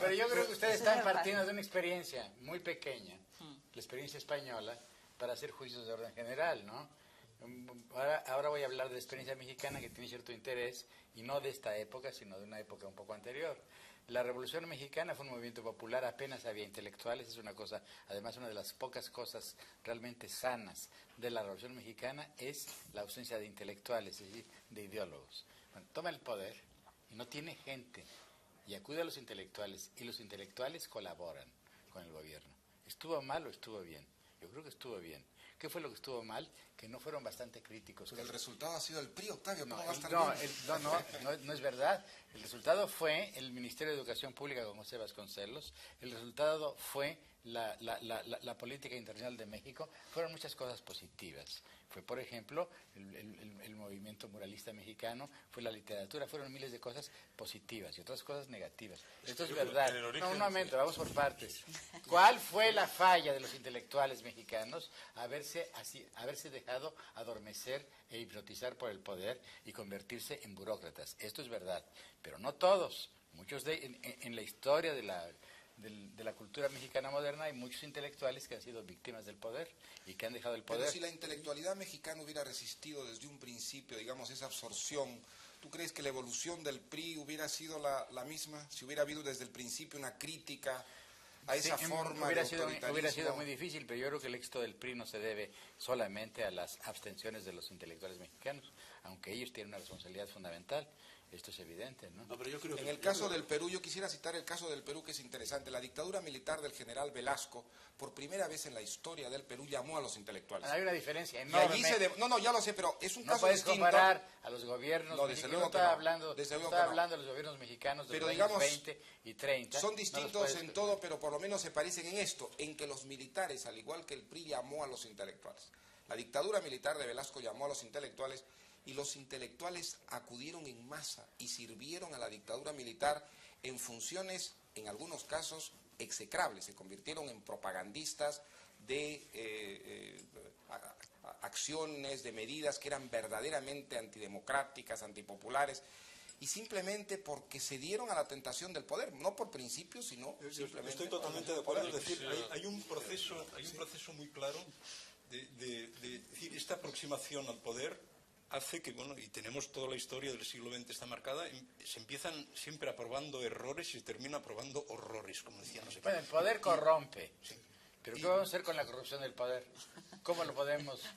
pero yo creo que ustedes están partiendo de una experiencia muy pequeña, la experiencia española, para hacer juicios de orden general, ¿no? Ahora voy a hablar de la experiencia mexicana, que tiene cierto interés, y no de esta época, sino de una época un poco anterior. La Revolución Mexicana fue un movimiento popular, apenas había intelectuales, es una cosa, además una de las pocas cosas realmente sanas de la Revolución Mexicana es la ausencia de intelectuales, es decir, de ideólogos. Bueno, toma el poder y no tiene gente, y acude a los intelectuales, y los intelectuales colaboran con el gobierno. ¿Estuvo mal o estuvo bien? Yo creo que estuvo bien. ¿Qué fue lo que estuvo mal? Que no fueron bastante críticos. Pero el resultado ha sido el PRI, Octavio. No es verdad. El resultado fue el Ministerio de Educación Pública con José Vasconcelos. El resultado fue la política internacional de México. Fueron muchas cosas positivas. Fue, por ejemplo, el movimiento muralista mexicano, fue la literatura, fueron miles de cosas positivas y otras cosas negativas. Esto es verdad. No, un momento, vamos por partes. ¿Cuál fue la falla de los intelectuales mexicanos? Haberse dejado adormecer e hipnotizar por el poder y convertirse en burócratas. Esto es verdad, pero no todos. Muchos en la historia de la cultura mexicana moderna hay muchos intelectuales que han sido víctimas del poder y que han dejado el poder. Pero si la intelectualidad mexicana hubiera resistido desde un principio, digamos, esa absorción, ¿tú crees que la evolución del PRI hubiera sido la misma? Si hubiera habido desde el principio una crítica a esa forma de autoritarismo. Hubiera sido muy difícil, pero yo creo que el éxito del PRI no se debe solamente a las abstenciones de los intelectuales mexicanos, aunque ellos tienen una responsabilidad fundamental. Esto es evidente, ¿no? No, pero yo creo en el caso del Perú, yo quisiera citar el caso del Perú, que es interesante. La dictadura militar del general Velasco, por primera vez en la historia del Perú, llamó a los intelectuales. Hay una diferencia enorme. No, ya lo sé, pero es un caso distinto. No puedes comparar a los gobiernos mexicanos. No estaba hablando de los gobiernos mexicanos de los años 20 y 30. Son distintos en todo, pero por lo menos se parecen en esto, en que los militares, al igual que el PRI, llamó a los intelectuales. La dictadura militar de Velasco llamó a los intelectuales, y los intelectuales acudieron en masa y sirvieron a la dictadura militar en funciones, en algunos casos, execrables. Se convirtieron en propagandistas de acciones, de medidas que eran verdaderamente antidemocráticas, antipopulares, y simplemente porque se dieron a la tentación del poder, no por principio, sino simplemente... Estoy totalmente de acuerdo, es decir, hay un proceso muy claro de decir, esta aproximación al poder hace que, bueno, y tenemos toda la historia del siglo XX está marcada, se empiezan siempre aprobando errores y se termina aprobando horrores, como decía, no sé qué. Bueno, el poder corrompe. Sí. Pero ¿qué vamos a hacer con la corrupción del poder? ¿Cómo lo podemos...? Yo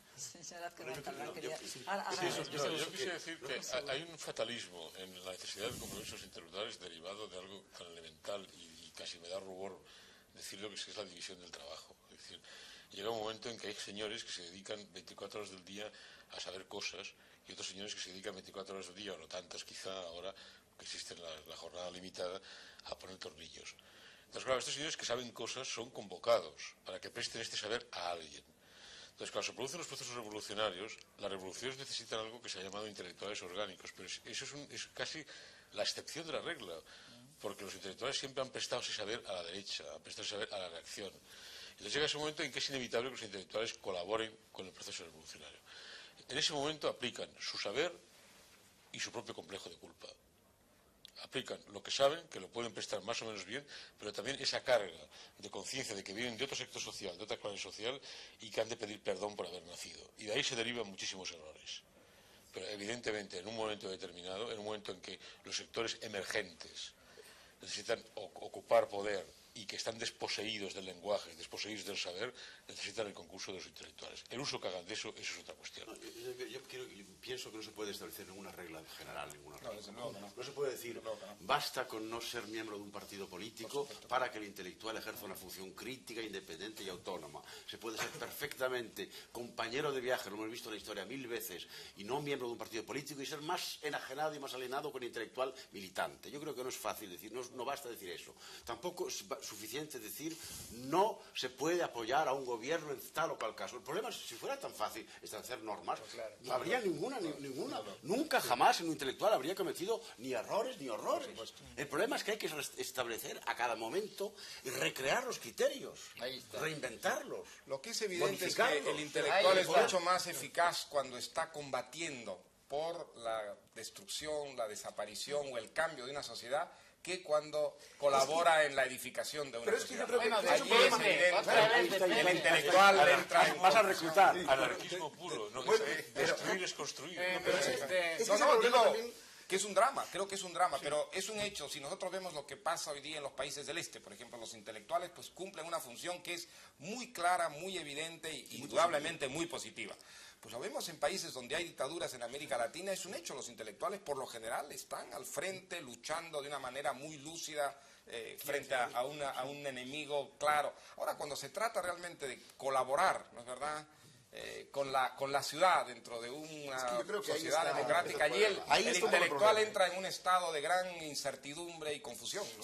quisiera decir que hay un fatalismo en la necesidad de compromisos intelectuales derivado de algo tan elemental y casi me da rubor decirlo, que es la división del trabajo. Es decir, llega un momento en que hay señores que se dedican 24 horas del día a saber cosas y otros señores que se dedican 24 horas del día, o no tantas quizá ahora, que existe la jornada limitada, a poner tornillos. Entonces, claro, estos señores que saben cosas son convocados para que presten este saber a alguien. Entonces, cuando se producen los procesos revolucionarios, las revoluciones necesitan algo que se ha llamado intelectuales orgánicos, pero eso es casi la excepción de la regla, porque los intelectuales siempre han prestado ese saber a la derecha, han prestado ese saber a la reacción. Entonces llega ese momento en que es inevitable que los intelectuales colaboren con el proceso revolucionario. En ese momento aplican su saber y su propio complejo de culpa. Aplican lo que saben, que lo pueden prestar más o menos bien, pero también esa carga de conciencia de que vienen de otro sector social, de otra clase social, y que han de pedir perdón por haber nacido. Y de ahí se derivan muchísimos errores. Pero evidentemente, en un momento determinado, en un momento en que los sectores emergentes necesitan ocupar poder y que están desposeídos del lenguaje, desposeídos del saber, necesitan el concurso de los intelectuales. El uso que hagan de eso es otra cuestión. Yo pienso que no se puede establecer ninguna regla general, no se puede decir, basta con no ser miembro de un partido político para que el intelectual ejerza una función crítica, independiente y autónoma. Se puede ser perfectamente compañero de viaje, lo hemos visto en la historia 1000 veces, y no miembro de un partido político, y ser más enajenado y más alienado con el intelectual militante. Yo creo que no es fácil decir, no basta decir eso. Tampoco es suficiente decir no se puede apoyar a un gobierno en tal o cual caso. El problema es, si fuera tan fácil establecer normas, no habría ninguna. Nunca jamás en un intelectual habría cometido ni errores ni horrores. El problema es que hay que establecer a cada momento y recrear los criterios, reinventarlos. Lo que es evidente es que el intelectual es mucho más eficaz cuando está combatiendo por la destrucción, la desaparición o el cambio de una sociedad que cuando colabora en la edificación de una sociedad. Allí el intelectual entra en... Vas a reclutar. Anarquismo puro, ¿no? Destruir es construir. Digo que es un drama, creo que es un drama, pero es un hecho. Si nosotros vemos lo que pasa hoy día en los países del este, por ejemplo, los intelectuales pues cumplen una función que es muy clara, muy evidente y indudablemente muy positiva. Pues lo vemos en países donde hay dictaduras en América Latina, es un hecho, los intelectuales por lo general están al frente luchando de una manera muy lúcida frente a un enemigo claro. Ahora, cuando se trata realmente de colaborar, ¿no es verdad?, con la ciudad dentro de una sociedad democrática, allí el intelectual entra en un estado de gran incertidumbre y confusión, ¿no?